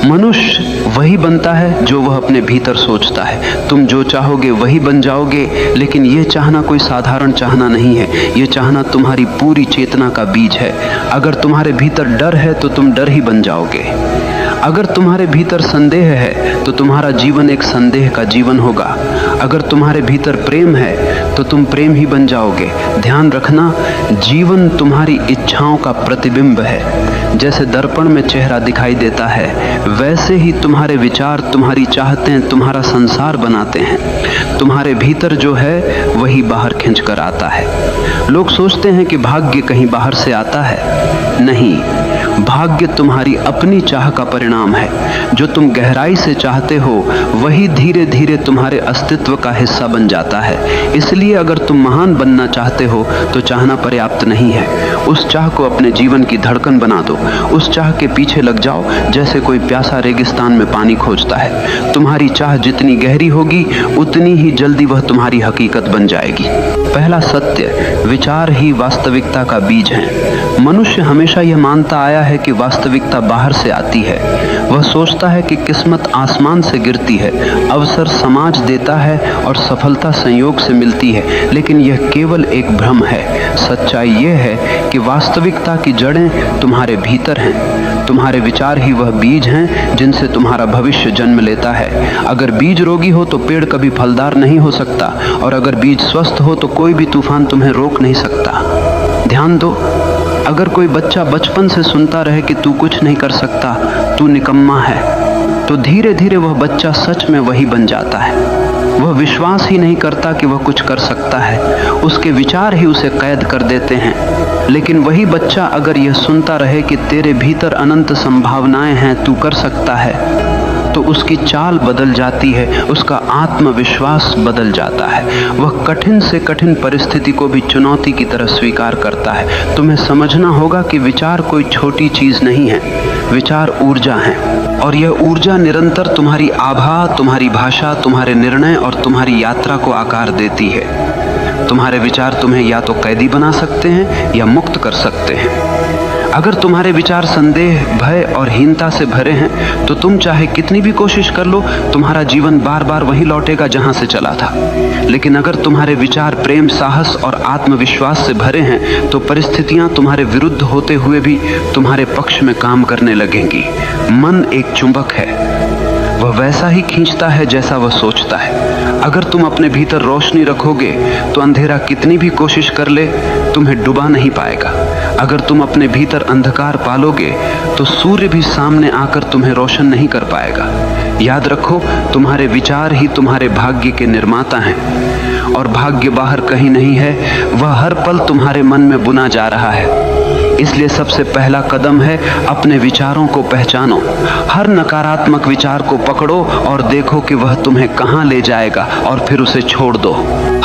मनुष्य वही बनता है जो वह अपने भीतर सोचता है। तुम जो चाहोगे वही बन जाओगे, लेकिन ये चाहना कोई साधारण चाहना नहीं है। ये चाहना तुम्हारी पूरी चेतना का बीज है। अगर तुम्हारे भीतर डर है तो तुम डर ही बन जाओगे। अगर तुम्हारे भीतर संदेह है तो तुम्हारा जीवन एक संदेह का जीवन होगा। अगर तुम्हारे भीतर प्रेम है तो तुम प्रेम ही बन जाओगे। ध्यान रखना, जीवन तुम्हारी इच्छाओं का प्रतिबिंब है। जैसे दर्पण में चेहरा दिखाई देता है, वैसे ही तुम्हारे विचार, तुम्हारी चाहतें तुम्हारा संसार बनाते हैं। तुम्हारे भीतर जो है वही बाहर खींच कर आता है। लोग सोचते हैं कि भाग्य कहीं बाहर से आता है। नहीं, भाग्य तुम्हारी अपनी चाह का परिणाम है। जो तुम गहराई से चाहते हो वही धीरे धीरे तुम्हारे अस्तित्व का हिस्सा बन जाता है। इसलिए अगर तुम महान बनना चाहते हो तो चाहना पर्याप्त नहीं है। उस चाह को अपने जीवन की धड़कन बना दो। उस चाह के पीछे लग जाओ जैसे कोई प्यासा रेगिस्तान में पानी खोजता है। तुम्हारी चाह जितनी गहरी होगी उतनी ही जल्दी वह तुम्हारी हकीकत बन जाएगी। पहला सत्य, विचार ही वास्तविकता का बीज है। मनुष्य हमेशा यह मानता आया है कि वास्तविकता बाहर से आती है। वह सोचता है कि किस्मत आसमान से गिरती है, अवसर समाज देता है और सफलता संयोग से मिलती है, लेकिन यह केवल एक भ्रम है। सच्चाई यह है कि वास्तविकता की जड़ें तुम्हारे भीतर हैं। तुम्हारे विचार ही वह बीज हैं जिनसे तुम्हारा भविष्य जन्म लेता है। अगर बीज रोगी हो तो पेड़ कभी फलदार नहीं हो सकता, और अगर बीज स्वस्थ हो तो कोई भी तूफान तुम्हें रोक नहीं सकता। ध्यान दो, अगर कोई बच्चा बचपन से सुनता रहे कि तू कुछ नहीं कर सकता, तू निकम्मा है, तो धीरे धीरे वह बच्चा सच में वही बन जाता है। वह विश्वास ही नहीं करता कि वह कुछ कर सकता है। उसके विचार ही उसे कैद कर देते हैं। लेकिन वही बच्चा अगर यह सुनता रहे कि तेरे भीतर अनंत संभावनाएं हैं, तू कर सकता है, तो उसकी चाल बदल जाती है, उसका आत्मविश्वास बदल जाता है। वह कठिन से कठिन परिस्थिति को भी चुनौती की तरह स्वीकार करता है। तुम्हें समझना होगा कि विचार कोई छोटी चीज नहीं है। विचार ऊर्जा है, और यह ऊर्जा निरंतर तुम्हारी आभा, तुम्हारी भाषा, तुम्हारे निर्णय और तुम्हारी यात्रा को आकार देती है। तुम्हारे विचार तुम्हें या तो कैदी बना सकते हैं या मुक्त कर सकते हैं। अगर तुम्हारे विचार संदेह, भय और हीनता से भरे हैं तो तुम चाहे कितनी भी कोशिश कर लो, तुम्हारा जीवन बार बार वहीं लौटेगा जहां से चला था। लेकिन अगर तुम्हारे विचार प्रेम, साहस और आत्मविश्वास से भरे हैं तो परिस्थितियां तुम्हारे विरुद्ध होते हुए भी तुम्हारे पक्ष में काम करने लगेंगी। मन एक चुंबक है, वह वैसा ही खींचता है जैसा वह सोचता है। अगर तुम अपने भीतर रोशनी रखोगे तो अंधेरा कितनी भी कोशिश कर ले तुम्हें डुबा नहीं पाएगा। अगर तुम अपने भीतर अंधकार पालोगे तो सूर्य भी सामने आकर तुम्हें रोशन नहीं कर पाएगा। याद रखो, तुम्हारे विचार ही तुम्हारे भाग्य के निर्माता हैं, और भाग्य बाहर कहीं नहीं है, वह हर पल तुम्हारे मन में बुना जा रहा है। इसलिए सबसे पहला कदम है अपने विचारों को पहचानो। हर नकारात्मक विचार को पकड़ो और देखो कि वह तुम्हें कहाँ ले जाएगा, और फिर उसे छोड़ दो।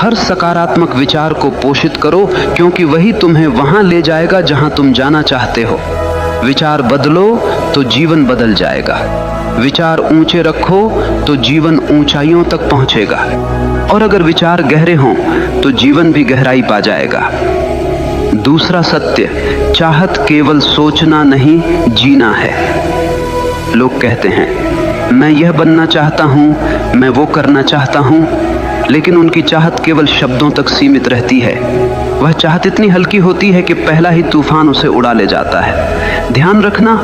हर सकारात्मक विचार को पोषित करो, क्योंकि वही तुम्हें वहां ले जाएगा जहां तुम जाना चाहते हो। विचार बदलो तो जीवन बदल जाएगा। विचार ऊंचे रखो तो जीवन ऊंचाइयों तक पहुंचेगा, और अगर विचार गहरे हों तो जीवन भी गहराई पा जाएगा। दूसरा सत्य, चाहत केवल सोचना नहीं, जीना है। लोग कहते हैं मैं यह बनना चाहता हूं, मैं वो करना चाहता हूं, लेकिन उनकी चाहत केवल शब्दों तक सीमित रहती है। वह चाहत इतनी हल्की होती है कि पहला ही तूफान उसे उड़ा ले जाता है। ध्यान रखना,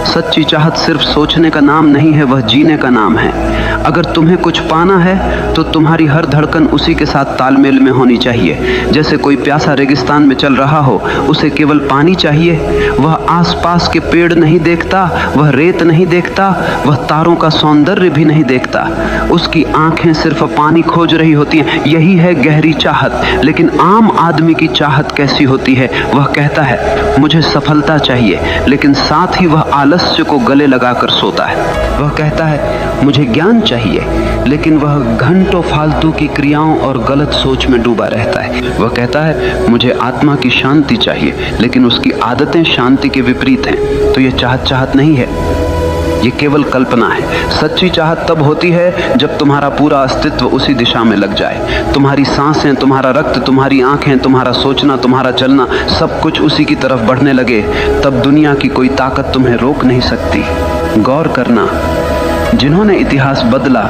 सच्ची चाहत सिर्फ सोचने का नाम नहीं है, वह जीने का नाम है। अगर तुम्हें कुछ पाना है तो तुम्हारी हर धड़कन उसी के साथ तालमेल में होनी चाहिए। जैसे कोई प्यासा रेगिस्तान में चल रहा हो, उसे केवल पानी चाहिए। वह आसपास के पेड़ नहीं देखता, वह रेत नहीं देखता, वह तारों का सौंदर्य भी नहीं देखता। उसकी आंखें सिर्फ पानी खोज रही होती हैं। यही है गहरी चाहत। लेकिन आम आदमी की चाहत कैसी होती है? वह कहता है मुझे सफलता चाहिए, लेकिन साथ ही वह आलस्य को गले लगाकर सोता है। वह कहता है मुझे ज्ञान चाहिए, लेकिन वह घंटों फालतू की क्रियाओं और गलत सोच में डूबा रहता है। वह कहता है मुझे आत्मा की शांति चाहिए, लेकिन उसकी आदतें शांति के विपरीत हैं। तो यह चाहत नहीं है, ये केवल कल्पना है। सच्ची चाहत तब होती है जब तुम्हारा पूरा अस्तित्व उसी दिशा में लग जाए। तुम्हारी सांसें, तुम्हारा रक्त, तुम्हारी आंखें, तुम्हारा सोचना, तुम्हारा चलना, सब कुछ उसी की तरफ बढ़ने लगे। तब दुनिया की कोई ताकत तुम्हें रोक नहीं सकती। गौर करना, जिन्होंने इतिहास बदला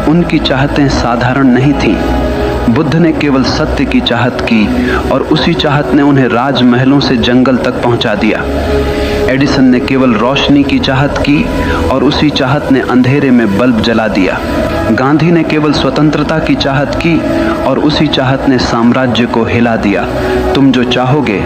उनकी चाहतें साधारण नहीं थीं। बुद्ध ने केवल सत्य की चाहत की और उसी चाहत ने उन्हें राजमहलों से जंगल तक पहुंचा दिया। एडिसन ने केवल रोशनी की चाहत की और उसी चाहत ने अंधेरे में बल्ब जला दिया। गांधी ने केवल स्वतंत्रता की चाहत की और उसी चाहत ने साम्राज्य को हिला दिया। तुम जो चाहोगे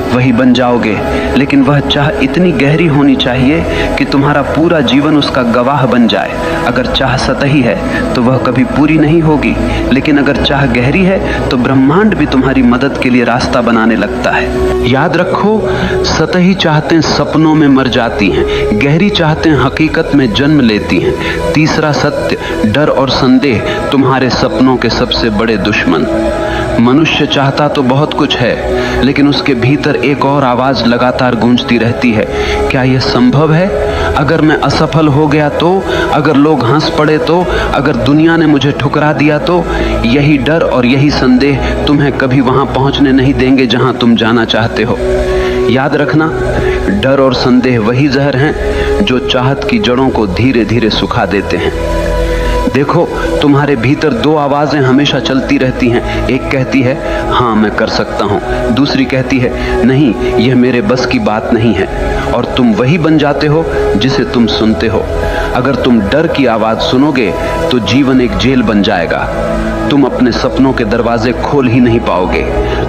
वही बन जाओगे, लेकिन वह चाह इतनी गहरी होनी चाहिए कि तुम्हारा पूरा जीवन उसका गवाह बन जाए। अगर चाह सतही है तो वह कभी पूरी नहीं होगी, लेकिन अगर चाह गहरी है तो ब्रह्मांड भी तुम्हारी मदद के लिए रास्ता बनाने लगता है। याद रखो, सतही चाहतें सपनों में मर जाती हैं, गहरी चाहतें हकीकत में जन्म लेती हैं। तीसरा सत्य, डर और संदेह तुम्हारे सपनों के सबसे बड़े दुश्मन। मनुष्य चाहता तो बहुत कुछ है, लेकिन उसके भीतर एक और आवाज लगातार गूंजती रहती है, क्या यह संभव है? अगर मैं असफल हो गया तो? अगर लोग हंस पड़े तो? अगर दुनिया ने मुझे ठुकरा दिया तो? यही डर और यही संदेह तुम्हें कभी वहां पहुंचने नहीं देंगे जहां तुम जाना चाहते हो। याद रखना, डर और संदेह वही जहर हैं जो चाहत की जड़ों को धीरे धीरे सुखा देते हैं। देखो, तुम्हारे भीतर दो आवाजें हमेशा चलती रहती हैं। एक कहती है हाँ मैं कर सकता हूँ, दूसरी कहती है नहीं यह मेरे बस की बात नहीं है। और तुम वही बन जाते हो जिसे तुम सुनते हो। अगर तुम डर की आवाज सुनोगे तो जीवन एक जेल बन जाएगा। तुम अपने सपनों के दरवाजे खोल ही नहीं पाओगे।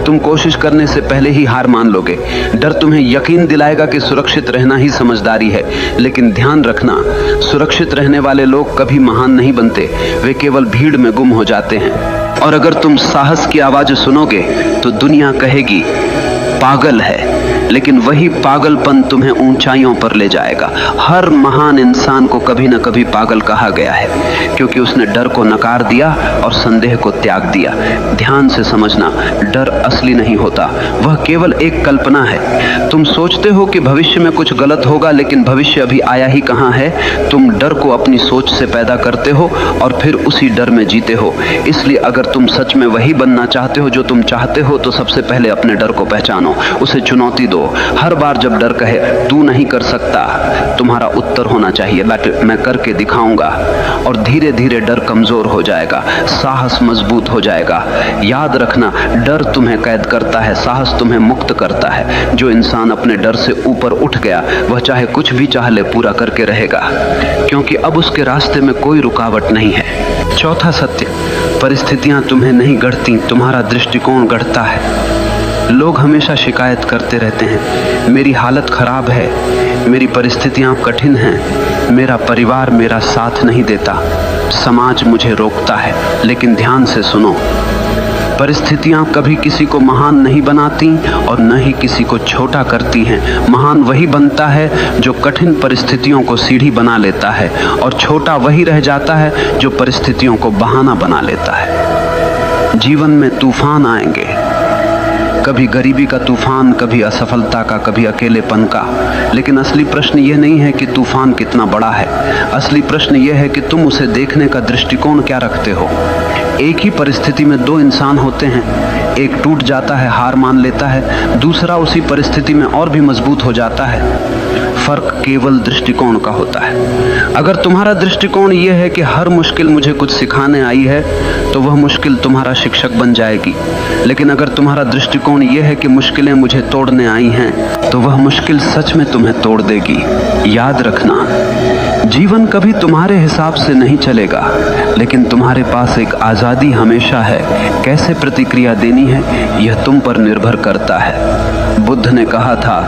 तुम कोशिश करने से पहले ही हार मान लोगे। डर तुम्हें यकीन दिलाएगा कि सुरक्षित रहना ही समझदारी है, लेकिन ध्यान रखना, सुरक्षित रहने वाले लोग कभी महान नहीं बनते, वे केवल भीड़ में गुम हो जाते हैं। और अगर तुम साहस की आवाज सुनोगे तो दुनिया कहेगी पागल है, लेकिन वही पागलपन तुम्हें ऊंचाइयों पर ले जाएगा। हर महान इंसान को कभी न कभी पागल कहा गया है, क्योंकि उसने डर को नकार दिया और संदेह को त्याग दिया। ध्यान से समझना, डर असली नहीं होता, वह केवल एक कल्पना है। तुम सोचते हो कि भविष्य में कुछ गलत होगा, लेकिन भविष्य अभी आया ही कहाँ है। तुम डर को अपनी सोच से पैदा करते हो और फिर उसी डर में जीते हो। इसलिए अगर तुम सच में वही बनना चाहते हो जो तुम चाहते हो, तो सबसे पहले अपने डर को पहचानो, उसे चुनौती दो। हर बार जब डर कहे तू नहीं कर सकता, तुम्हारा उत्तर होना चाहिए मैं करके दिखाऊंगा। और धीरे धीरे डर कमजोर हो जाएगा, साहस मजबूत हो जाएगा। याद रखना, डर तुम्हें कैद करता है, साहस तुम्हें मुक्त करता है। जो इंसान अपने डर से ऊपर उठ गया, वह चाहे कुछ भी चाह ले पूरा करके रहेगा, क्योंकि अब उसके रास्ते में कोई रुकावट नहीं है। चौथा सत्य, परिस्थितियां तुम्हें नहीं गढ़ती, तुम्हारा दृष्टिकोण गढ़ता है। लोग हमेशा शिकायत करते रहते हैं, मेरी हालत खराब है, मेरी परिस्थितियां कठिन हैं, मेरा परिवार मेरा साथ नहीं देता, समाज मुझे रोकता है। लेकिन ध्यान से सुनो, परिस्थितियां कभी किसी को महान नहीं बनाती और न ही किसी को छोटा करती हैं। महान वही बनता है जो कठिन परिस्थितियों को सीढ़ी बना लेता है, और छोटा वही रह जाता है जो परिस्थितियों को बहाना बना लेता है। जीवन में तूफान आएंगे, कभी गरीबी का तूफान, कभी असफलता का, कभी अकेलेपन का। लेकिन असली प्रश्न यह नहीं है कि तूफान कितना बड़ा है, असली प्रश्न यह है कि तुम उसे देखने का दृष्टिकोण क्या रखते हो। एक ही परिस्थिति में दो इंसान होते हैं, एक टूट जाता है, हार मान लेता है, दूसरा उसी परिस्थिति में और भी मजबूत हो जाता है। फर्क केवल दृष्टिकोण का होता है। अगर तुम्हारा दृष्टिकोण यह है कि हर मुश्किल मुझे कुछ सिखाने आई है, तो वह मुश्किल तुम्हारा शिक्षक बन जाएगी। लेकिन अगर तुम्हारा दृष्टिकोण यह है कि मुश्किलें मुझे तोड़ने आई हैं, तो वह मुश्किल सच में तुम्हें तोड़ देगी। याद रखना, जीवन कभी तुम्हारे हिसाब से नहीं चलेगा, लेकिन तुम्हारे पास एक आज़ादी हमेशा है। कैसे प्रतिक्रिया देनी है, यह तुम पर निर्भर करता है। बुद्ध ने कहा था,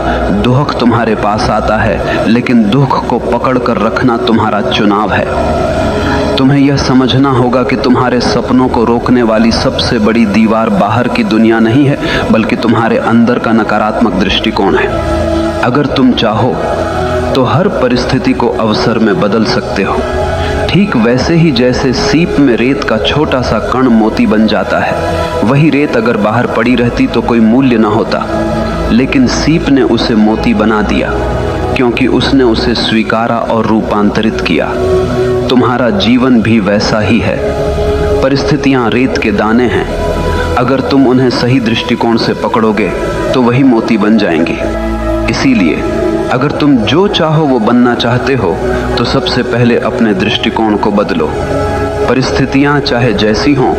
दुख तुम्हारे पास आता है, लेकिन दुख को पकड़ कर रखना तुम्हारा चुनाव है। तुम्हें यह समझना होगा कि तुम्हारे सपनों को रोकने वाली सबसे बड़ी दीवार बाहर की दुनिया नहीं है, बल्कि तुम्हारे अंदर का नकारात्मक दृष्टिकोण है। अगर तुम चाहो तो हर परिस्थिति को अवसर में बदल सकते हो, ठीक वैसे ही जैसे सीप में रेत का छोटा सा कण मोती बन जाता है। वही रेत अगर बाहर पड़ी रहती तो कोई मूल्य न होता, लेकिन सीप ने उसे मोती बना दिया, क्योंकि उसने उसे स्वीकारा और रूपांतरित किया। तुम्हारा जीवन भी वैसा ही है। परिस्थितियां रेत के दाने हैं, अगर तुम उन्हें सही दृष्टिकोण से पकड़ोगे तो वही मोती बन जाएंगे। इसीलिए अगर तुम जो चाहो वो बनना चाहते हो तो सबसे पहले अपने दृष्टिकोण को बदलो। परिस्थितियां चाहे जैसी हों,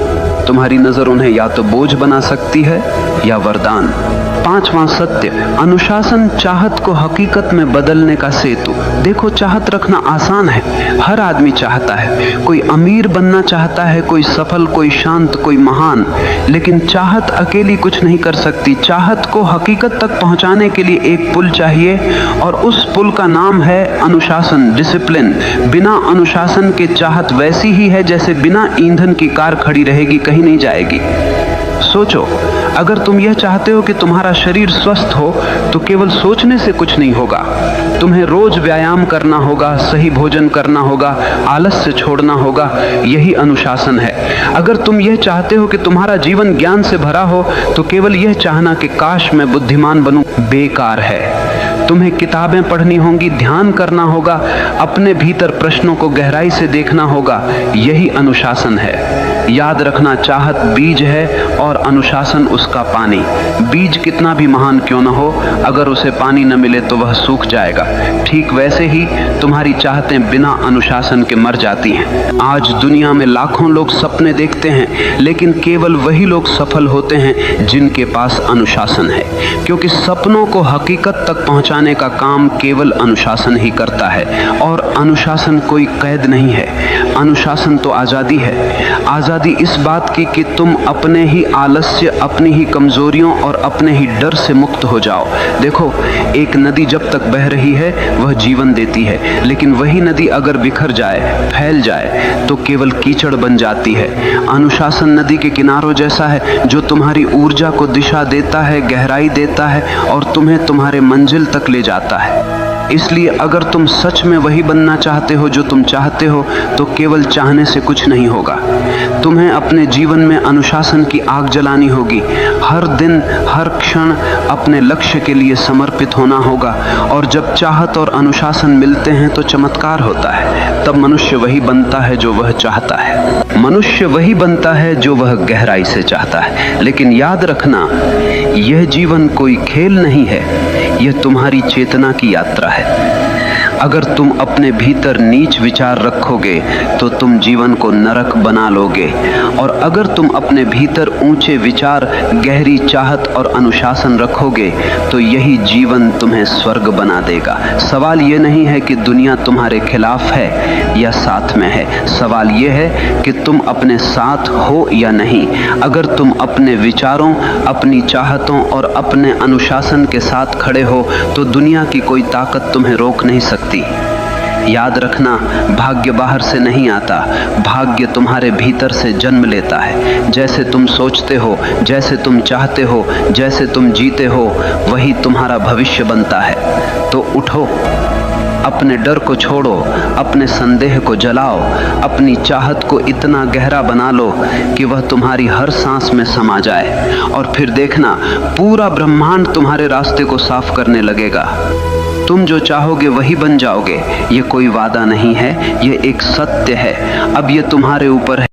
तुम्हारी नजर उन्हें या तो बोझ बना सकती है या वरदान। पांचवां सत्य, अनुशासन चाहत को हकीकत में बदलने का सेतु। देखो, चाहत रखना आसान है, हर आदमी चाहता है। कोई अमीर बनना चाहता है, कोई सफल, कोई शांत, कोई महान। लेकिन चाहत अकेली कुछ नहीं कर सकती। चाहत को हकीकत तक पहुंचाने के लिए एक पुल चाहिए, और उस पुल का नाम है अनुशासन, डिसिप्लिन। बिना अनुशासन के चाहत वैसी ही है जैसे बिना ईंधन की कार खड़ी रहेगी, कहीं नहीं जाएगी। सोचो, अगर तुम यह चाहते हो कि तुम्हारा शरीर स्वस्थ हो तो केवल सोचने से कुछ नहीं होगा। तुम्हें रोज व्यायाम करना होगा, सही भोजन करना होगा, आलस्य छोड़ना होगा। यही अनुशासन है। अगर तुम यह चाहते हो कि तुम्हारा जीवन ज्ञान से भरा हो तो केवल यह चाहना कि काश मैं बुद्धिमान बनूं बेकार है। तुम्हें किताबें पढ़नी होंगी, ध्यान करना होगा, अपने भीतर प्रश्नों को गहराई से देखना होगा। यही अनुशासन है। याद रखना, चाहत बीज है और अनुशासन उसका पानी। बीज कितना भी महान क्यों न हो, अगर उसे पानी न मिले तो वह सूख जाएगा। ठीक वैसे ही तुम्हारी चाहतें बिना अनुशासन के मर जाती हैं। आज दुनिया में लाखों लोग सपने देखते हैं, लेकिन केवल वही लोग सफल होते हैं जिनके पास अनुशासन है, क्योंकि सपनों को हकीकत तक पहुंचाने का काम केवल अनुशासन ही करता है। और अनुशासन कोई कैद नहीं है, अनुशासन तो आज़ादी है। आज़ादी इस बात की कि तुम अपने ही आलस्य, अपनी ही कमजोरियों और अपने ही डर से मुक्त हो जाओ। देखो, एक नदी जब तक बह रही है वह जीवन देती है, लेकिन वही नदी अगर बिखर जाए, फैल जाए तो केवल कीचड़ बन जाती है। अनुशासन नदी के किनारों जैसा है जो तुम्हारी ऊर्जा को दिशा देता है, गहराई देता है और तुम्हें तुम्हारे मंजिल तक ले जाता है। इसलिए अगर तुम सच में वही बनना चाहते हो जो तुम चाहते हो तो केवल चाहने से कुछ नहीं होगा। तुम्हें अपने जीवन में अनुशासन की आग जलानी होगी। हर दिन, हर क्षण अपने लक्ष्य के लिए समर्पित होना होगा। और जब चाहत और अनुशासन मिलते हैं तो चमत्कार होता है। तब मनुष्य वही बनता है जो वह चाहता है। मनुष्य वही बनता है जो वह गहराई से चाहता है। लेकिन याद रखना, यह जीवन कोई खेल नहीं है, यह तुम्हारी चेतना की यात्रा है। अगर तुम अपने भीतर नीच विचार रखोगे तो तुम जीवन को नरक बना लोगे, और अगर तुम अपने भीतर ऊंचे विचार, गहरी चाहत और अनुशासन रखोगे तो यही जीवन तुम्हें स्वर्ग बना देगा। सवाल ये नहीं है कि दुनिया तुम्हारे खिलाफ है या साथ में है, सवाल ये है कि तुम अपने साथ हो या नहीं। अगर तुम अपने विचारों, अपनी चाहतों और अपने अनुशासन के साथ खड़े हो तो दुनिया की कोई ताकत तुम्हें रोक नहीं सकती। याद रखना, भाग्य बाहर से नहीं आता, भाग्य तुम्हारे भीतर से जन्म लेता है। जैसे तुम सोचते हो, जैसे तुम चाहते हो, जैसे तुम जीते हो, वही तुम्हारा भविष्य बनता है। तो उठो, अपने डर को छोड़ो, अपने संदेह को जलाओ, अपनी चाहत को इतना गहरा बना लो कि वह तुम्हारी हर सांस में समा जाए, और फिर देखना पूरा ब्रह्मांड तुम्हारे रास्ते को साफ करने लगेगा। तुम जो चाहोगे वही बन जाओगे। ये कोई वादा नहीं है, ये एक सत्य है। अब ये तुम्हारे ऊपर है।